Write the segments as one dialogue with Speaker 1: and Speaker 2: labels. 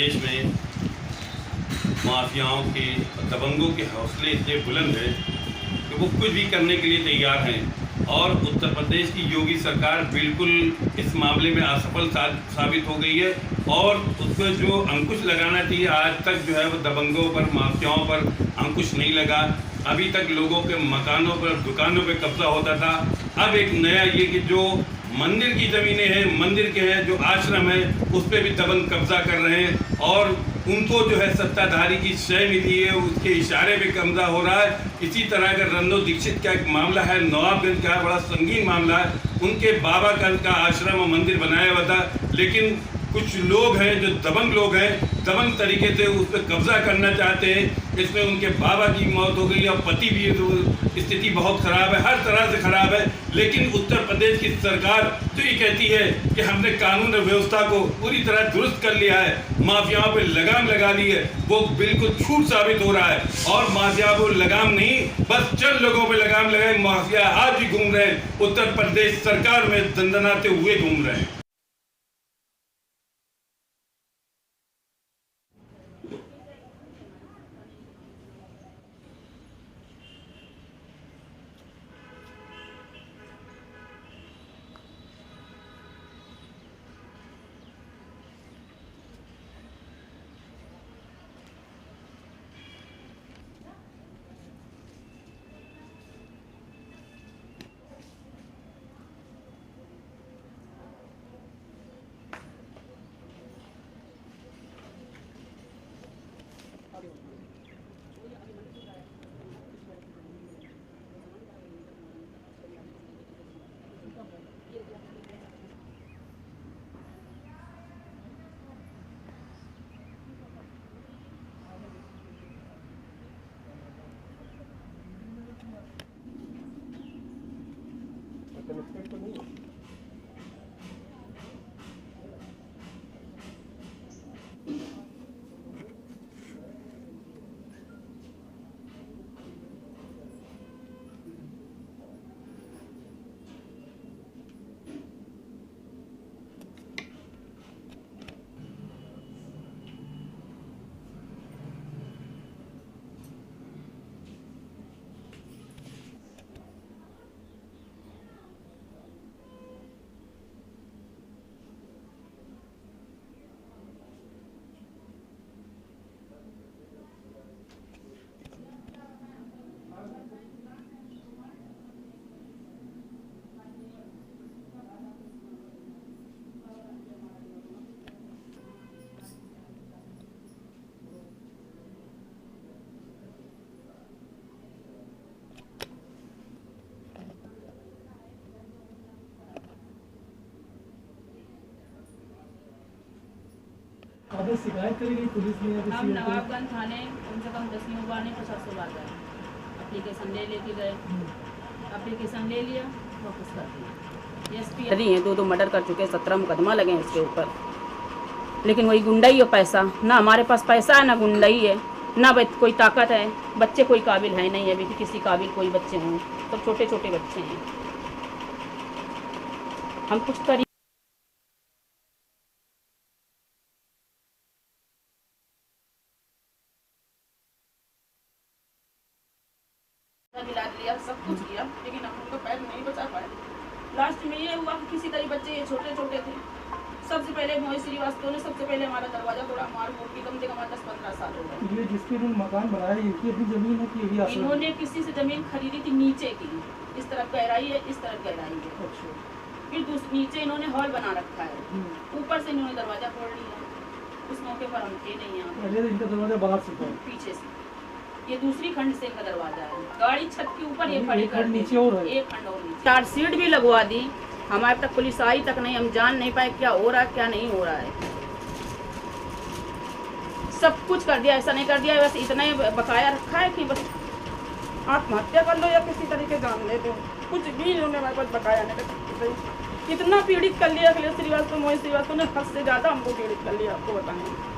Speaker 1: प्रदेश में माफियाओं के दबंगों के हौसले इतने बुलंद हैं कि वो कुछ भी करने के लिए तैयार हैं और उत्तर प्रदेश की योगी सरकार बिल्कुल इस मामले में असफल साबित हो गई है और उसको जो अंकुश लगाना चाहिए आज तक जो है वो दबंगों पर, माफियाओं पर अंकुश नहीं लगा। अभी तक लोगों के मकानों पर, दुकानों पर कब्जा होता था। अब एक नया ये कि जो मंदिर की ज़मीनें हैं, मंदिर के हैं जो आश्रम है, उस पर भी दबंग कब्जा कर रहे हैं और उनको जो है सत्ताधारी की शय मिली है, उसके इशारे पे कब्जा हो रहा है। इसी तरह का रंदो दीक्षित का एक मामला है, नवाबगंज का बड़ा संगीन मामला है। उनके बाबा का आश्रम और मंदिर बनाया हुआ था, लेकिन कुछ लोग हैं जो दबंग लोग हैं, दबंग तरीके से उस पर कब्जा करना चाहते हैं। इसमें उनके बाबा की मौत हो गई और पति भी, तो स्थिति बहुत ख़राब है, हर तरह से ख़राब है। लेकिन उत्तर प्रदेश की सरकार जो ये कहती है कि हमने कानून और व्यवस्था को पूरी तरह दुरुस्त कर लिया है, माफियाओं पर लगाम लगा ली है, वो बिल्कुल झूठ साबित हो रहा है। और माफिया को लगाम नहीं, बस चंद लोगों पर लगाम लगाए। माफिया आज भी घूम रहे हैं, उत्तर प्रदेश सरकार में दंदनाते हुए घूम रहे हैं।
Speaker 2: शिकायत करी गई पुलिस ने?
Speaker 3: हम नवाबगंज थाने कम से कम 10 बार नहीं 50 बार गए, एप्लीकेशन ले लेके गए, एप्लीकेशन ले लिया, वापस कर दिया। एसपी
Speaker 4: हैं, 2 मर्डर कर चुके, 17 मुकदमा लगे हैं इसके ऊपर। लेकिन वही गुंडाई और पैसा, ना हमारे पास पैसा है, ना गुंडाई है, ना कोई ताकत है। बच्चे कोई काबिल है नहीं, अभी किसी काबिल कोई बच्चे हों, सब छोटे छोटे बच्चे हैं। हम कुछ तरीके दिला दिया, सब कुछ किया, लेकिन हम उनको पैर नहीं बचा पाए। लास्ट में ये हुआ कि किसी तरह बच्चे ये छोटे छोटे थे। सबसे पहले मोहित श्रीवास्तव ने सबसे पहले हमारा दरवाजा तोड़ा, मार कूट के कम से कम 10-15 साल हो गए।
Speaker 2: ये जिसके लिए मकान बनाया है, ये अपनी जमीन है कि ये
Speaker 4: इन्होंने किसी से जमीन खरीदी थी नीचे की, इस तरफ गहराई है, इस तरफ गहराई है।
Speaker 2: अच्छा।
Speaker 4: फिर नीचे इन्होंने हॉल बना रखा है, ऊपर से इन्होंने दरवाजा तोड़ लिया। उस मौके पर हम थे नहीं यहाँ,
Speaker 2: पहले इनका दरवाजा बाहर से था,
Speaker 4: पीछे से। ये दूसरी खंड से इनका दरवाजा है, गाड़ी छत के ऊपर, ये खड़ी कर
Speaker 2: नीचे और है,
Speaker 4: एक खंड और नीचे। चार्जशीट भी लगवा दी, हमारे तक पुलिस आई तक नहीं, हम जान नहीं पाए क्या हो रहा है क्या नहीं हो रहा है। सब कुछ कर दिया, ऐसा नहीं कर दिया, बस इतना ही बकाया रखा है कि बस आत्महत्या कर लो या किसी तरीके जान ले दो, कुछ भी इन्होंने हमारे पास बकाया नहीं रखा। कितना पीड़ित कर लिया अखिलेश श्रीवास्तव, मोहित श्रीवास्तव ने हद से ज़्यादा हमको पीड़ित कर लिया, आपको बताएं।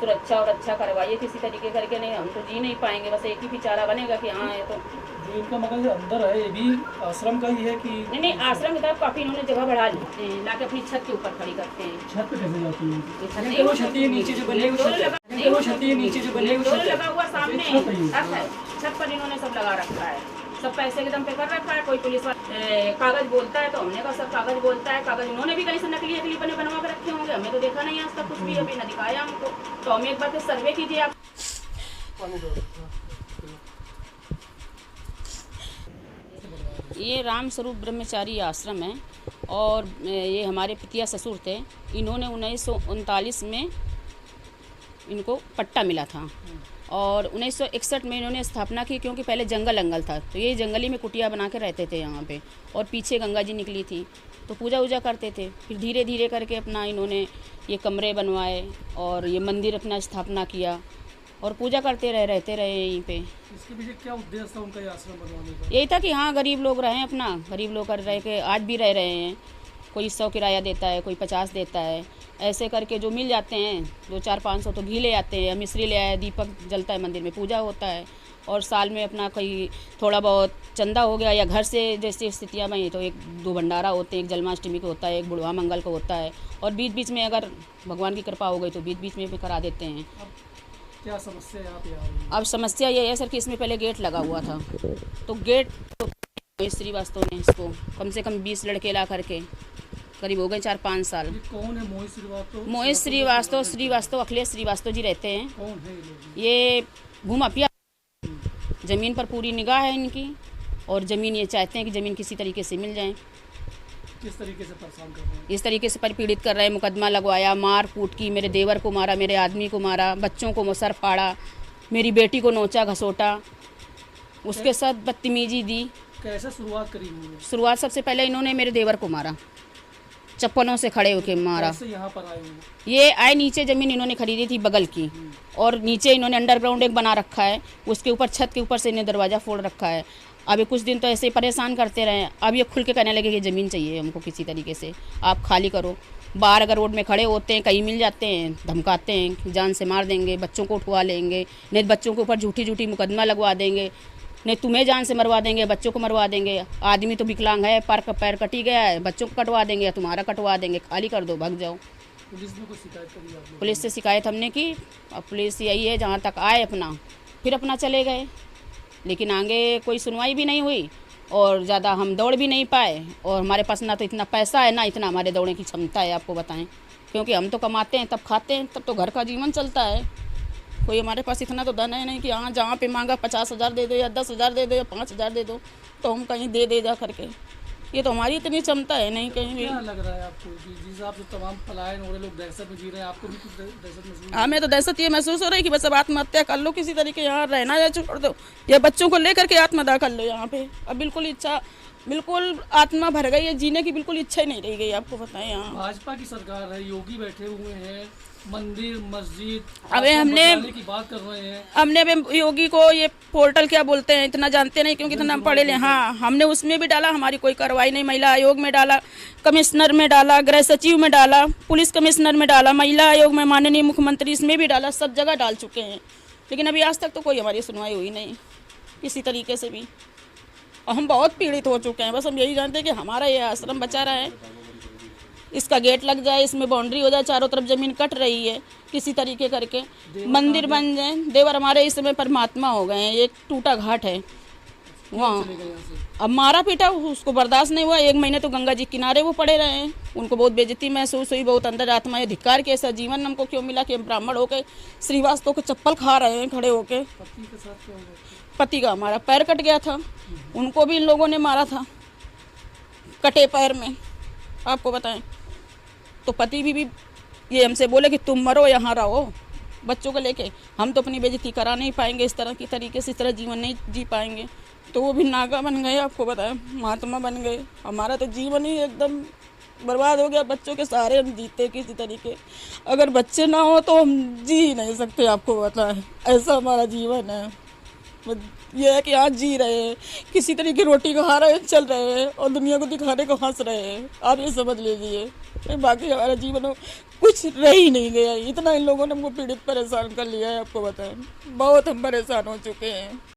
Speaker 3: सुरक्षा और अच्छा करवाइए किसी तरीके करके, नहीं हम तो जी नहीं पाएंगे। बस एक ही विचारा बनेगा कि हाँ ये तो
Speaker 2: जो इनका मकान जो अंदर है ये भी आश्रम का ही है कि
Speaker 3: नहीं आश्रम की तरफ काफ़ी इन्होंने जगह बढ़ा ली, ला के अपनी छत के ऊपर खड़ी करते हैं।
Speaker 2: छत पे कैसे जाती है?
Speaker 3: ये छत
Speaker 2: नहीं,
Speaker 3: नहीं,
Speaker 2: वो छत ही नीचे जो बने हुए
Speaker 3: डोर
Speaker 2: छत है।
Speaker 3: लगा-
Speaker 2: नहीं, वो छत ही नीचे जो बने हुए
Speaker 3: डोर
Speaker 2: छत है।
Speaker 3: लगा हुआ सामने
Speaker 2: छत है ये।
Speaker 3: छत है, छत पर इन्होंने सब लगा रखा है, सब पैसे के दम पे कर रखा है। कोई पुलिस वाला कागज बोलता है तो हमने कहा सब कागज बोलता है, कागज इन्होंने भी कहीं से नकली अकली बने बनवा के रखे होंगे, हमने तो देखा नहीं आज तक कुछ भी, अभी न दिखाया हमको। तो हम एक बार फिर सर्वे कीजिए आप। ये राम स्वरूप ब्रह्मचारी आश्रम है और ये हमारे पितिया ससुर थे। इन्होंने 1939 में इनको पट्टा मिला था और 1961 में इन्होंने स्थापना की, क्योंकि पहले जंगल था तो ये जंगली में कुटिया बना के रहते थे यहाँ पे, और पीछे गंगा जी निकली थी तो पूजा वूजा करते थे। फिर धीरे धीरे करके अपना इन्होंने ये कमरे बनवाए और ये मंदिर अपना स्थापना किया और पूजा करते रहते रहे यहीं पे।
Speaker 2: इसके पीछे क्या उद्देश्य था उनका ये आश्रम बनवाने का?
Speaker 3: यही था कि हाँ गरीब लोग रहें, अपना गरीब लोग कर रहे के आज भी रह रहे हैं। कोई 100 किराया देता है, कोई 50 देता है, ऐसे करके जो मिल जाते हैं 200-400-500 तो घी ले आते हैं, मिश्री ले आए, दीपक जलता है, मंदिर में पूजा होता है और साल में अपना कोई थोड़ा बहुत चंदा हो गया या घर से जैसी स्थितियाँ बनी तो 1-2 भंडारा होते हैं, एक जन्माष्टमी को होता है, एक बुढ़वा मंगल को होता है, और बीच बीच में अगर भगवान की कृपा हो गई तो बीच बीच में भी करा देते हैं।
Speaker 2: क्या समस्या यहाँ पे आ रही है?
Speaker 3: अब समस्या ये है सर कि इसमें पहले गेट लगा हुआ था, तो गेट तो श्रीवास्तव ने इसको कम से कम 20 लड़के ला करके करीब हो गए 4-5 साल।
Speaker 2: ये कौन है मोहित श्रीवास्तव?
Speaker 3: मोहित श्रीवास्तव अखिलेश श्रीवास्तव जी रहते हैं।
Speaker 2: कौन है ये लोग?
Speaker 3: ये भूमाफिया, ज़मीन पर पूरी निगाह है इनकी और ज़मीन ये चाहते हैं कि ज़मीन किसी तरीके से मिल जाए।
Speaker 2: किस तरीके से परेशान कर रहे हैं?
Speaker 3: इस तरीके से पीड़ित कर रहे हैं, मुकदमा लगवाया, मार कूट की, मेरे देवर को मारा, मेरे आदमी को मारा, बच्चों को मुसर फाड़ा, मेरी बेटी को नोचा घसोटा, उसके साथ बदतमीजी दी।
Speaker 2: कैसे शुरुआत करी हुई है?
Speaker 3: शुरुआत सबसे पहले इन्होंने मेरे देवर को मारा, चप्पलों से खड़े होके मारा।
Speaker 2: कैसे यहाँ पर आए हुए?
Speaker 3: ये आए नीचे ज़मीन इन्होंने खरीदी थी बगल की और नीचे इन्होंने अंडरग्राउंड एक बना रखा है, उसके ऊपर छत के ऊपर से इन्हें दरवाज़ा फोड़ रखा है। अभी कुछ दिन तो ऐसे ही परेशान करते रहे, अब ये खुल के कहने लगे कि ज़मीन चाहिए हमको किसी तरीके से, आप खाली करो। बाहर अगर रोड में खड़े होते हैं, कहीं मिल जाते हैं, धमकाते हैं कि जान से मार देंगे, बच्चों को उठवा लेंगे, नहीं बच्चों के ऊपर झूठी मुकदमा लगवा देंगे, नहीं तुम्हें जान से मरवा देंगे, बच्चों को मरवा देंगे। आदमी तो विकलांग है, पैर कटी गया है, बच्चों को कटवा देंगे या तुम्हारा कटवा देंगे, खाली कर दो, भाग जाओ।
Speaker 2: पुलिस में कोई शिकायत करी आपने?
Speaker 3: पुलिस से शिकायत हमने की, अब पुलिस यही है जहाँ तक आए अपना फिर अपना चले गए, लेकिन आगे कोई सुनवाई भी नहीं हुई और ज़्यादा हम दौड़ भी नहीं पाए, और हमारे पास ना तो इतना पैसा है ना इतना हमारे दौड़ने की क्षमता है, आपको बताएं, क्योंकि हम तो कमाते हैं तब खाते हैं, तब तो घर का जीवन चलता है। कोई हमारे पास इतना तो धन है नहीं कि हाँ जहाँ पे मांगा 50,000 दे दो या 10,000 दे दो या 5,000 दे दो तो हम कहीं दे जा करके, ये तो हमारी इतनी क्षमता है नहीं कहीं भी।
Speaker 2: क्या लग रहा है आपको कि जिस हिसाब से तमाम पलायन हो रहे लोग दहशत में जी रहे हैं, आपको भी कुछ दहशत महसूस?
Speaker 3: हमें तो दहशत ये महसूस हो रही है कि बस अब आत्महत्या कर लो किसी तरीके, यहाँ रहना या छोड़ दो, या बच्चों को लेकर के आत्महत्या कर लो यहाँ पे। अब बिल्कुल इच्छा, बिल्कुल आत्मा भर गई है, जीने की बिल्कुल इच्छा ही नहीं रह गई, आपको बताएं। यहाँ
Speaker 2: भाजपा की सरकार है, योगी बैठे हुए हैं, मंदिर मस्जिद
Speaker 3: अबे हमने
Speaker 2: की बात कर रहे हैं।
Speaker 3: हमने भी योगी को ये पोर्टल क्या बोलते हैं इतना जानते नहीं, क्योंकि इतना पढ़े ले। हाँ हमने उसमें भी डाला, हमारी कोई कार्रवाई नहीं, महिला आयोग में डाला, कमिश्नर में डाला, गृह सचिव में डाला, पुलिस कमिश्नर में डाला, महिला आयोग में माननीय मुख्यमंत्री इसमें भी डाला, सब जगह डाल चुके हैं, लेकिन अभी आज तक तो कोई हमारी सुनवाई हुई नहीं किसी तरीके से भी, और हम बहुत पीड़ित हो चुके हैं। बस हम यही जानते हैं कि हमारा ये आश्रम बचा रहा है, इसका गेट लग जाए, इसमें बाउंड्री हो जाए, चारों तरफ ज़मीन कट रही है, किसी तरीके करके मंदिर बन जाए। देवर हमारे इस समय परमात्मा हो गए हैं, एक टूटा घाट है वहाँ, अब मारा पीटा उसको बर्दाश्त नहीं हुआ, 1 महीने तो गंगा जी किनारे वो पड़े रहे हैं, उनको बहुत बेइज्जती महसूस हुई, बहुत अंदर आत्मा ये धिक्कार के ऐसा जीवन हमको क्यों मिला कि हम ब्राह्मण होकर श्रीवास्तव को चप्पल खा रहे हैं खड़े होके।
Speaker 2: पति के साथ क्या हुआ?
Speaker 3: पति का हमारा पैर कट गया था, उनको भी इन लोगों ने मारा था कटे पैर में, आपको बताएं। तो पति भी ये हमसे बोले कि तुम मरो यहाँ रहो बच्चों को लेके, हम तो अपनी बेइज्जती करा नहीं पाएंगे, इस तरह की तरीके से इस तरह जीवन नहीं जी पाएंगे। तो वो भी नागा बन गए, आपको बताएं, महात्मा बन गए, हमारा तो जीवन ही एकदम बर्बाद हो गया। बच्चों के सहारे हम जीते किसी तरीके, अगर बच्चे ना हो तो हम जी नहीं सकते, आपको बताएं, ऐसा हमारा जीवन है। बस ये है कि आज जी रहे हैं, किसी तरह की रोटी खा रहे हैं, चल रहे हैं और दुनिया को दिखाने को हंस रहे हैं। आप ये समझ लीजिए, बाकी हमारा जीवन में कुछ रह ही नहीं गया। इतना इन लोगों ने हमको पीड़ित परेशान कर लिया है, आपको बताएं, बहुत हम परेशान हो चुके हैं।